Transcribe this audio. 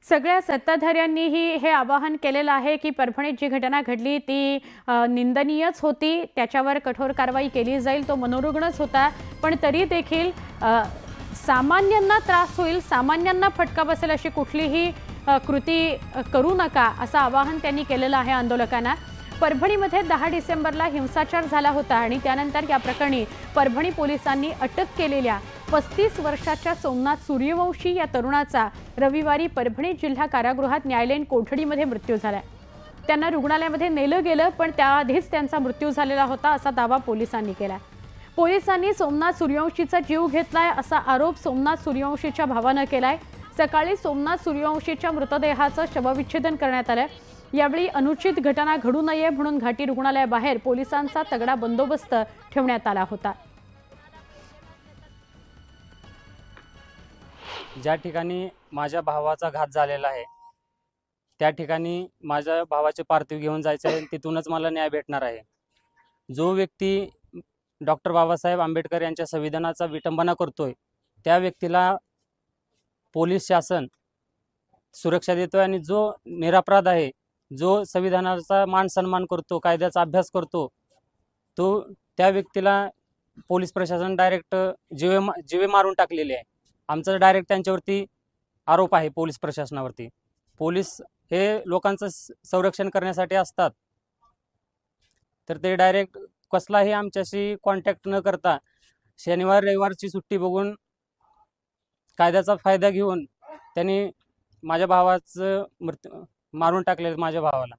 सगळ्या सत्ताधाऱ्यांनीही हे आवाहन केलेलं आहे की परभणीत जी घटना घडली ती निंदनीयच होती, त्याच्यावर कठोर कारवाई केली जाईल, तो मनोरुग्णच होता, पण तरी देखील सामान्यांना त्रास होईल, सामान्यांना फटका बसेल अशी कुठलीही कृती करू नका असं आवाहन त्यांनी केलेलं आहे आंदोलकांना। परभणीमध्ये 10 डिसेंबरला हिंसाचार झाला होता आणि त्यानंतर या प्रकरणी परभणी पोलिसांनी अटक केलेल्या 35 वर्षाच्या सोमनाथ सूर्यवंशी या तरुणाचा रविवारी परभणी जिल्हा कारागृहात न्यायालयीन कोठडीमध्ये मृत्यू झाला। त्यांना रुग्णालयामध्ये नेलं गेलं, पण त्याआधीच त्यांचा मृत्यू झालेला होता असा दावा पोलिसांनी केला। पोलिसांनी सोमनाथ सूर्यवंशीचा जीव घेतलाय असा आरोप सोमनाथ सूर्यवंशीच्या भावानं केलाय। सकाळी सोमनाथ सूर्यवंशीच्या मृतदेहाचं शवविच्छेदन करण्यात आलं। यावेळी अनुचित घटना घडू नये म्हणून घाटी रुग्णालयाबाहेर पोलिसांचा तगडा बंदोबस्त ठेवण्यात आला होता। ज्या ठिकाणी माझ्या भावाचा घात झालेला आहे त्या ठिकाणी माझ्या भावाचे पार्थिव घेऊन जायचे आहे, तिथूनच मला न्याय भेटणार आहे। जो व्यक्ती डॉक्टर बाबासाहेब आंबेडकर यांच्या संविधानाचा विटंबना करतोय त्या व्यक्तीला पोलीस शासन सुरक्षा देतोय आणि जो निरपराध आहे, जो संविधानाचा मान सन्मान करतो, कायद्याचा अभ्यास करतो, तो त्या व्यक्तीला पोलीस प्रशासन डायरेक्ट जीवे मारून टाकलेले आहे। आमचा डायरेक्ट त्यांच्यावरती आरोप आहे पोलीस प्रशासनावरती। पोलीस हे लोकांचं संरक्षण करण्यासाठी असतात, तर ते डायरेक्ट कसलाही आमच्याशी कॉन्टॅक्ट न करता शनिवार रविवारची सुट्टी बघून कायद्याचा फायदा घेऊन त्यांनी माझ्या भावाचं मारून टाकले, माझ्या भावाला।